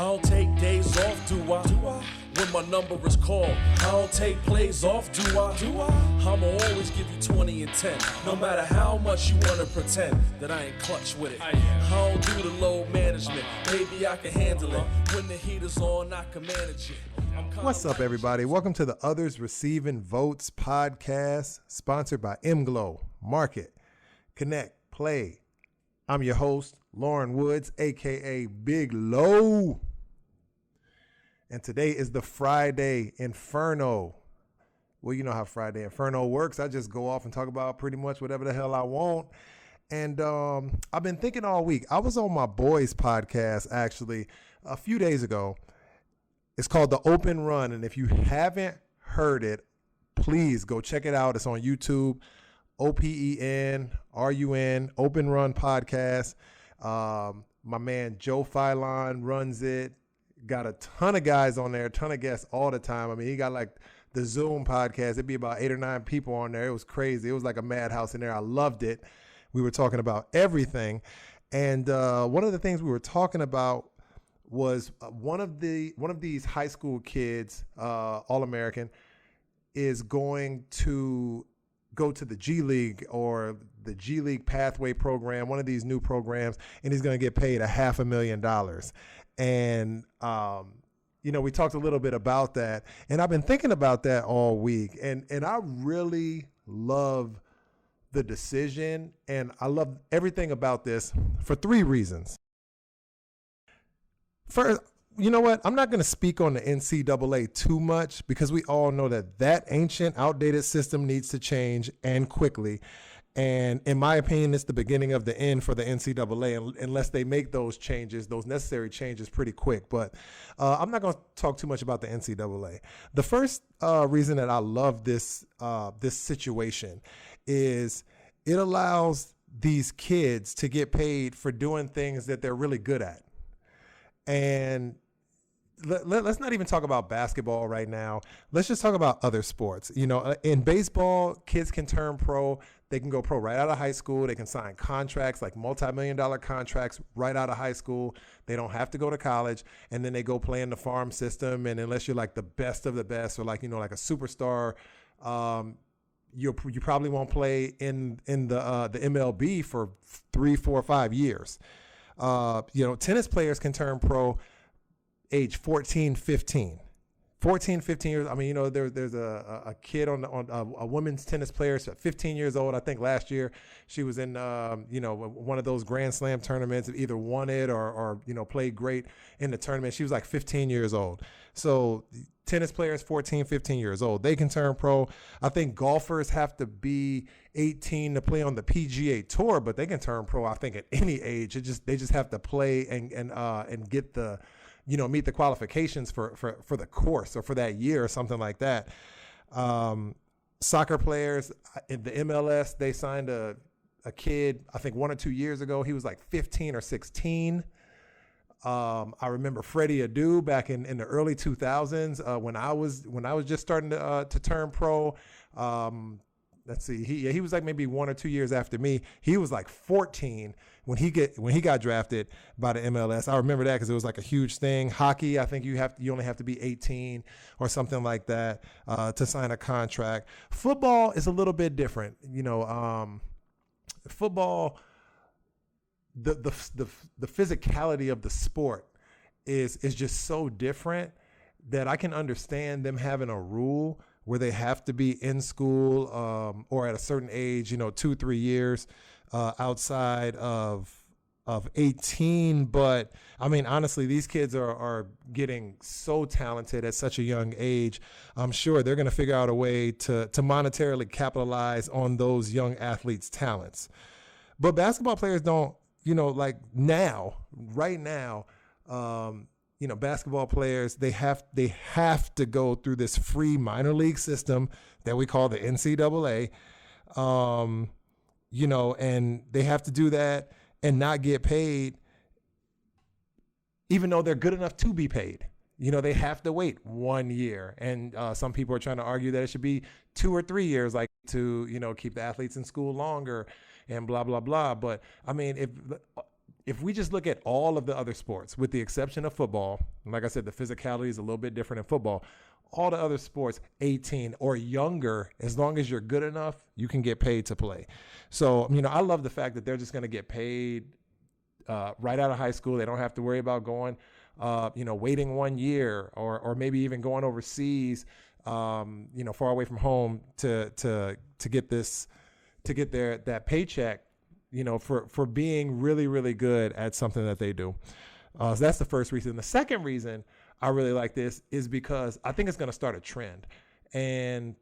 don't take days off, do I? When my number is called, I don't take plays off, do I? I'ma always give you 20 and 10, no matter how much you wanna pretend that I ain't clutch with it. I don't do the load management, maybe I can handle it. When the heat is on, I can manage it. What's up, everybody? Welcome to the Others Receiving Votes podcast, sponsored by MGlow, Market, Connect, Play. I'm your host, Loren Woods, a.k.a. Big Low. And today is the Friday Inferno. Well, you know how Friday Inferno works. I just go off and talk about pretty much whatever the hell I want. And I've been thinking all week. I was on my boys' podcast, actually, a few days ago. It's called The Open Run. And if you haven't heard it, please go check it out. It's on YouTube. OPENRUN, Open Run Podcast. My man Joe Filon runs it. Got a ton of guys on there, a ton of guests all the time. I mean, he got like the Zoom podcast. It'd be about 8 or 9 people on there. It was crazy. It was like a madhouse in there. I loved it. We were talking about everything. And one of the things we were talking about was one of these high school kids, All-American, is going to go to the G League or the G League Pathway program, one of these new programs, and he's going to get paid $500,000. And, we talked a little bit about that, and I've been thinking about that all week, and I really love the decision, and I love everything about this for 3 reasons. First, you know what? I'm not going to speak on the NCAA too much because we all know that ancient, outdated system needs to change and quickly. And in my opinion, it's the beginning of the end for the NCAA unless they make those changes, those necessary changes pretty quick. But I'm not going to talk too much about the NCAA. The first reason that I love this situation is it allows these kids to get paid for doing things that they're really good at. And let's not even talk about basketball right now. Let's just talk about other sports. In baseball, kids can turn pro. They can go pro right out of high school. They can sign contracts, like multi-million-dollar contracts right out of high school. They don't have to go to college. And then they go play in the farm system. And unless you're like the best of the best or like a superstar, you probably won't play in the MLB for 3, 4, 5 years. Tennis players can turn pro age 14, 15. 14, 15 years. I mean, there's a kid on a women's tennis player, 15 years old. I think last year she was in, one of those Grand Slam tournaments, either won it or played great in the tournament. She was like 15 years old. So tennis players, 14, 15 years old, they can turn pro. I think golfers have to be 18 to play on the PGA Tour, but they can turn pro, I think, at any age. They just have to play and get the, meet the qualifications for the course or for that year or something like that. Soccer players in the MLS, they signed a kid, I think 1 or 2 years ago. He was like 15 or 16. I remember Freddie Adu back in the early 2000s when I was just starting to turn pro. Let's see, he was like maybe 1 or 2 years after me. He was like 14 when he got drafted by the MLS. I remember that because it was like a huge thing. Hockey, I think you only have to be 18 or something like that to sign a contract. Football is a little bit different. Football, the physicality of the sport is just so different that I can understand them having a rule where they have to be in school or at a certain age, 2-3 years outside of 18. But I mean, honestly, these kids are getting so talented at such a young age. I'm sure they're going to figure out a way to monetarily capitalize on those young athletes' talents. But basketball players don't, right now, basketball players, they have to go through this free minor league system that we call the NCAA, and they have to do that and not get paid, even though they're good enough to be paid. They have to wait 1 year. And some people are trying to argue that it should be 2 or 3 years, like to, keep the athletes in school longer and blah, blah, blah. But I mean, if we just look at all of the other sports, with the exception of football, and like I said, the physicality is a little bit different in football. All the other sports, 18 or younger, as long as you're good enough, you can get paid to play. So, I love the fact that they're just going to get paid right out of high school. They don't have to worry about going, waiting 1 year or maybe even going overseas, far away from home to get that paycheck, for being really, really good at something that they do. So that's the first reason. The second reason I really like this is because I think it's going to start a trend. And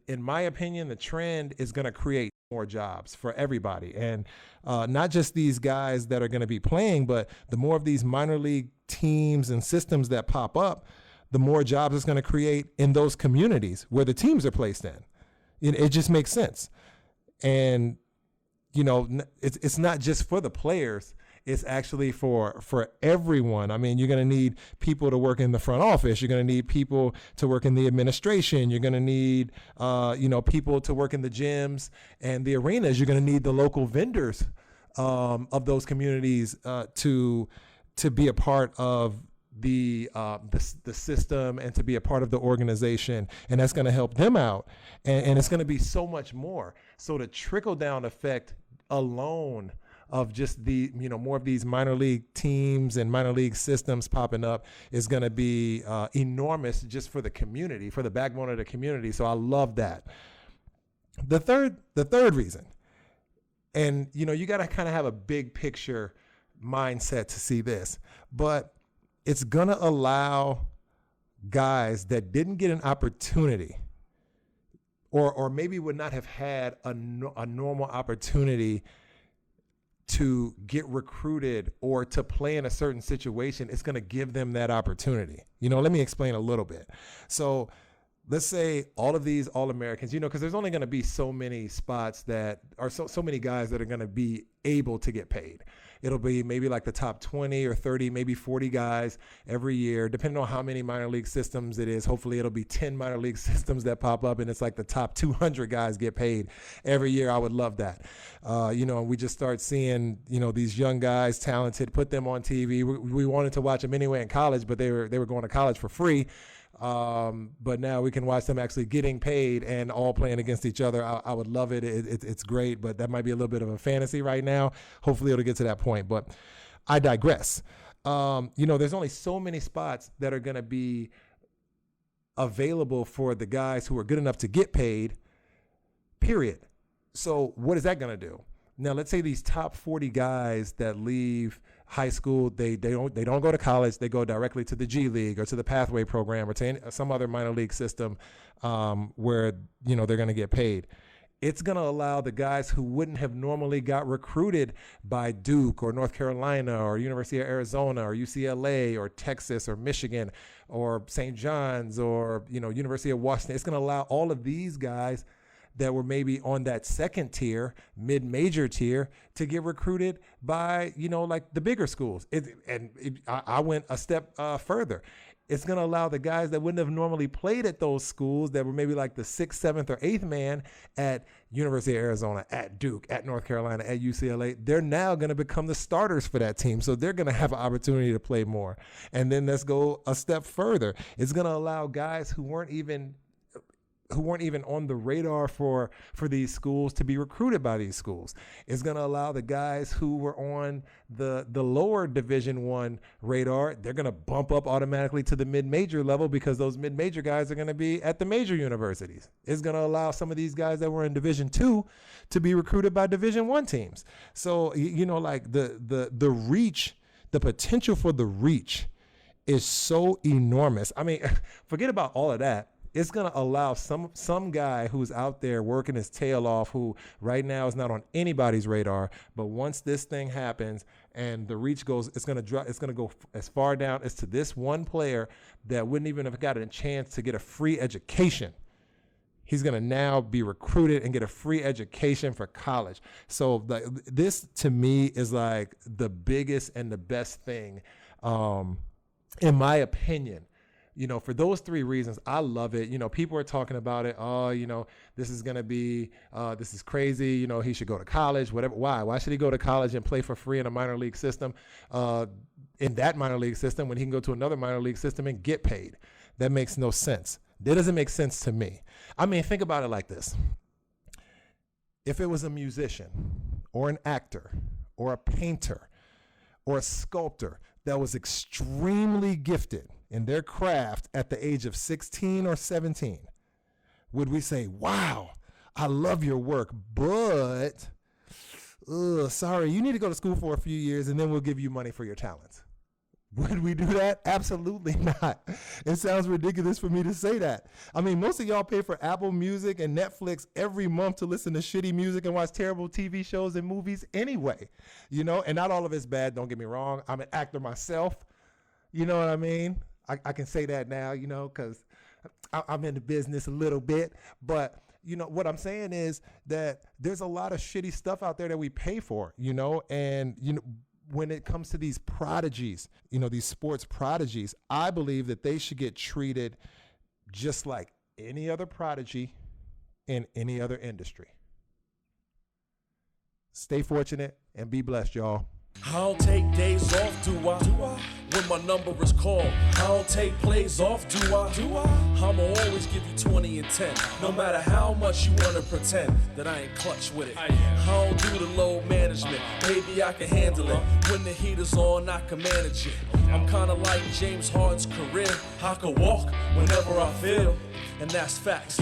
in my opinion, the trend is going to create more jobs for everybody. And not just these guys that are going to be playing, but the more of these minor league teams and systems that pop up, the more jobs it's going to create in those communities where the teams are placed in. It just makes sense. And, it's not just for the players. It's actually for everyone. You're going to need people to work in the front office. You're going to need people to work in the administration. You're going to need, people to work in the gyms and the arenas. You're going to need the local vendors of those communities to be a part of the system and to be a part of the organization. And that's going to help them out. And it's going to be so much more. So the trickle down effect alone of just the, more of these minor league teams and minor league systems popping up is going to be enormous just for the community, for the backbone of the community. So I love that. The third reason, and, you got to kind of have a big picture mindset to see this, but it's going to allow guys that didn't get an opportunity or maybe would not have had a normal opportunity to get recruited or to play in a certain situation. It's going to give them that opportunity. Let me explain a little bit. So let's say all of these All-Americans, because there's only going to be so many spots that are so many guys that are going to be able to get paid. It'll be maybe like the top 20 or 30, maybe 40 guys every year, depending on how many minor league systems it is. Hopefully it'll be 10 minor league systems that pop up and it's like the top 200 guys get paid every year. I would love that. And we just start seeing, these young guys, talented, put them on TV. We wanted to watch them anyway in college, but they were going to college for free. But now we can watch them actually getting paid and all playing against each other. I would love it. It's great, but that might be a little bit of a fantasy right now. Hopefully it'll get to that point, but I digress. There's only so many spots that are going to be available for the guys who are good enough to get paid, period. So what is that going to do? Now, let's say these top 40 guys that leave high school, they don't go to college. They go directly to the G League or to the Pathway program or to some other minor league system where, they're going to get paid. It's going to allow the guys who wouldn't have normally got recruited by Duke or North Carolina or University of Arizona or UCLA or Texas or Michigan or St. John's or, University of Washington. It's going to allow all of these guys that were maybe on that second tier, mid-major tier, to get recruited by, like the bigger schools. I went a step further. It's going to allow the guys that wouldn't have normally played at those schools that were maybe like the 6th, 7th, or 8th man at University of Arizona, at Duke, at North Carolina, at UCLA. They're now going to become the starters for that team. So they're going to have an opportunity to play more. And then let's go a step further. It's going to allow guys who weren't even on the radar for these schools to be recruited by these schools. It's going to allow the guys who were on the lower Division I radar, they're going to bump up automatically to the mid-major level because those mid-major guys are going to be at the major universities. It's going to allow some of these guys that were in Division II to be recruited by Division I teams. So, like the reach, the potential for the reach is so enormous. Forget about all of that. It's going to allow some guy who's out there working his tail off, who right now is not on anybody's radar, but once this thing happens and the reach goes, it's going to go as far down as to this one player that wouldn't even have gotten a chance to get a free education. He's going to now be recruited and get a free education for college. So this to me is like the biggest and the best thing, in my opinion, For those 3 reasons, I love it. People are talking about it. Oh, this is going to be, this is crazy. He should go to college, whatever. Why? Why should he go to college and play for free in a minor league system, in that minor league system, when he can go to another minor league system and get paid? That makes no sense. That doesn't make sense to me. I mean, think about it like this. If it was a musician or an actor or a painter or a sculptor that was extremely gifted in their craft at the age of 16 or 17, would we say, wow, I love your work, but sorry, you need to go to school for a few years and then we'll give you money for your talents? Would we do that? Absolutely not. It sounds ridiculous for me to say that. I mean, most of y'all pay for Apple Music and Netflix every month to listen to shitty music and watch terrible TV shows and movies anyway, and not all of it's bad. Don't get me wrong. I'm an actor myself. You know what I mean? I can say that now, because I'm in the business a little bit. But, what I'm saying is that there's a lot of shitty stuff out there that we pay for, and, when it comes to these prodigies, these sports prodigies, I believe that they should get treated just like any other prodigy in any other industry. Stay fortunate and be blessed, y'all. I don't take days off, do I? When my number is called, I don't take plays off, do I? I'ma always give you 20 and 10, no matter how much you wanna pretend that I ain't clutch with it. I don't do the load management, maybe I can handle it. When the heat is on, I can manage it. I'm kinda like James Harden's career, I can walk whenever I feel, and that's facts.